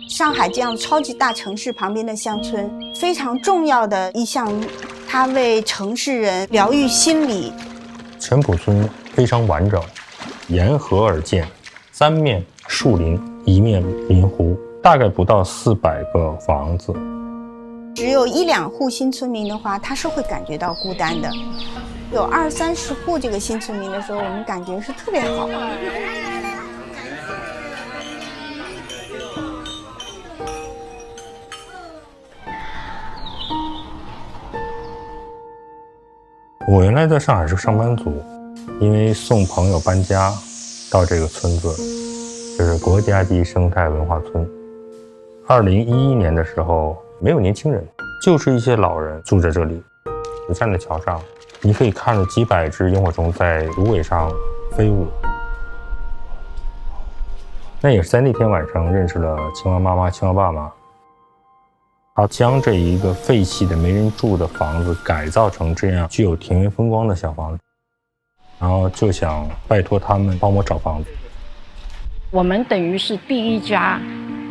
上海这样超级大城市旁边的乡村，非常重要的一项，它为城市人疗愈心理。陈浦村非常完整，沿河而建，3面树林，1面临湖，大概不到400个房子。只有1、2户新村民的话，他是会感觉到孤单的。有20、30户这个新村民的时候，我们感觉是特别好。我原来在上海是上班族，因为送朋友搬家到这个村子，这是国家级生态文化村。2011年的时候，没有年轻人，就是一些老人住在这里。你站在桥上，你可以看到几百只萤火虫在芦苇上飞舞。那也是在那天晚上认识了青蛙妈妈、青蛙爸妈。他将这一个废弃的没人住的房子改造成这样具有田园风光的小房子，然后就想拜托他们帮我找房子。我们等于是第一家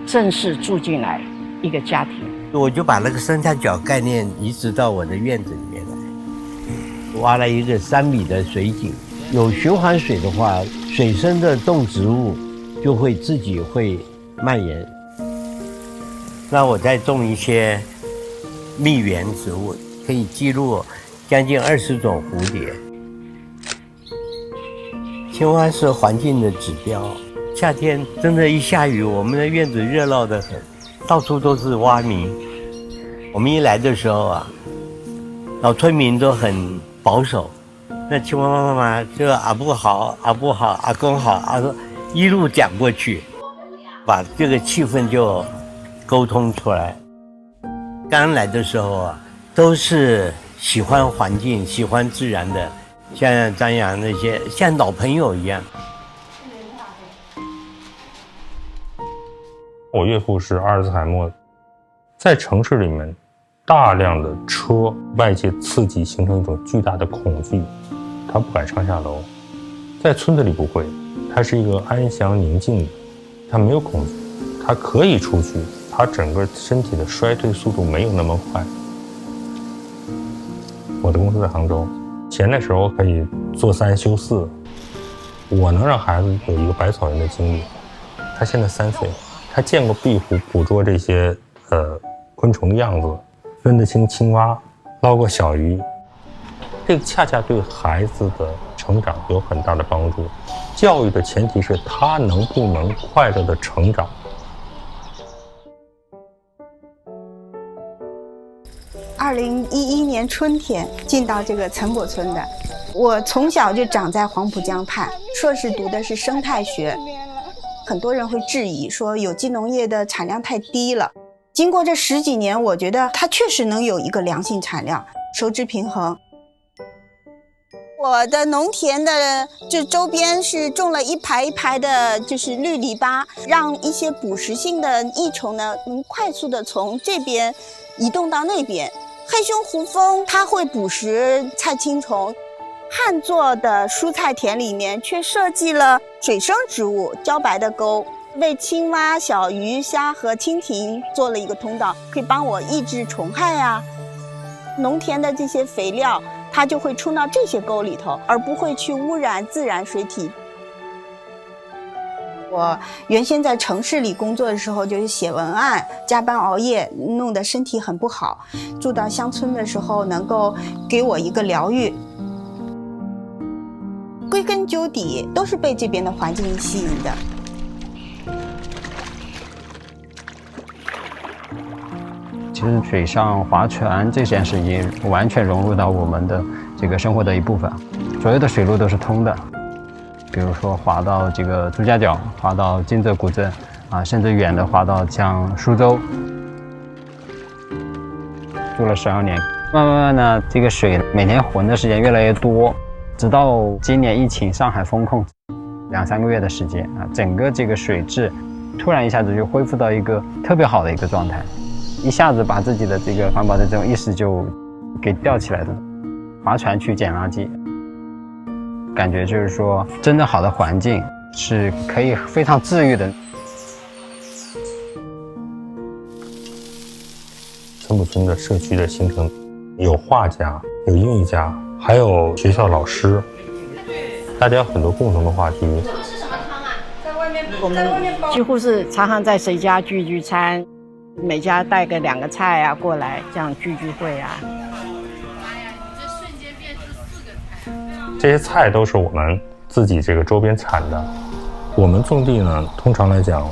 正式住进来一个家庭。我就把那个生态角概念移植到我的院子里面来，挖了一个3米的水井，有循环水的话，水生的动植物就会自己会蔓延。那我再种一些蜜源植物，可以记录将近20种蝴蝶。青蛙是环境的指标，夏天真的一下雨，我们的院子热闹得很，到处都是蛙鸣。我们一来的时候啊，老村民都很保守，那青蛙妈妈这个阿布好，阿布好，阿公好，一路讲过去，把这个气氛就沟通出来。刚来的时候啊，都是喜欢环境、喜欢自然的，像张扬那些，像老朋友一样。我岳父是阿尔兹海默，在城市里面，大量的车、外界刺激形成一种巨大的恐惧，他不敢上下楼。在村子里不会，他是一个安详宁静的，他没有恐惧，他可以出去。他整个身体的衰退速度没有那么快。我的公司在杭州，前的时候可以做3休4，我能让孩子有一个百草园的经历。他现在3岁，他见过壁虎捕捉这些昆虫的样子，分得清青蛙，捞过小鱼。这个恰恰对孩子的成长有很大的帮助。教育的前提是他能不能快乐的成长。2011年春天进到这个岑浦村的，我从小就长在黄浦江畔，硕士读的是生态学。很多人会质疑说有机农业的产量太低了。经过这10几年，我觉得它确实能有一个良性产量，收支平衡。我的农田的这周边是种了一排一排的，就是绿篱笆，让一些捕食性的益虫呢，能快速的从这边移动到那边。黑胸胡蜂它会捕食菜青虫，旱作的蔬菜田里面却设计了水生植物茭白的沟，为青蛙、小鱼、虾和蜻蜓做了一个通道，可以帮我抑制虫害啊。农田的这些肥料它就会冲到这些沟里头，而不会去污染自然水体。我原先在城市里工作的时候，就是写文案，加班熬夜，弄得身体很不好。住到乡村的时候，能够给我一个疗愈。归根究底，都是被这边的环境吸引的。其实水上划船这件事已经完全融入到我们的这个生活的一部分，所有的水路都是通的。比如说划到这个朱家角，划到金泽古镇啊，甚至远的划到像苏州。住了12年，慢慢呢，这个水每天浑的时间越来越多，直到今年疫情上海封控2、3个月的时间啊，整个这个水质突然一下子就恢复到一个特别好的一个状态，一下子把自己的这个环保的这种意识就给吊起来了。划船去捡垃圾。感觉就是说，真的好的环境是可以非常治愈的。村不村的社区的形成，有画家，有音乐家，还有学校老师，大家有很多共同的话题。我们几乎是常常在谁家聚餐，每家带个2个菜啊过来，这样聚会啊。这些菜都是我们自己这个周边产的。我们种地呢，通常来讲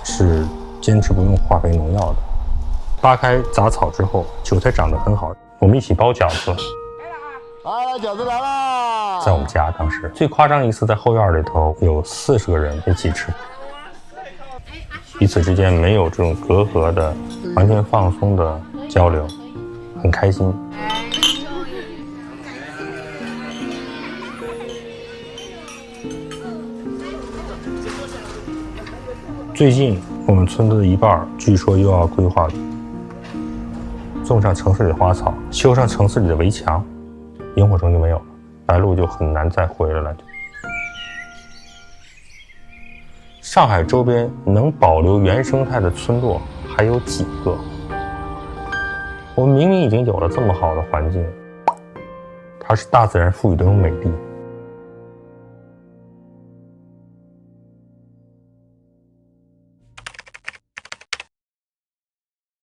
是坚持不用化肥农药的。扒开杂草之后，韭菜长得很好。我们一起包饺子。来，饺子来啦！在我们家当时最夸张一次，在后院里头有40个人一起吃，彼此之间没有这种隔阂的，完全放松的交流，很开心。最近我们村子的一半据说又要规划种上城市里的花草，修上城市里的围墙，萤火虫就没有了，白鹭就很难再回来了。上海周边能保留原生态的村落还有几个？我们明明已经有了这么好的环境，它是大自然赋予的一种美丽。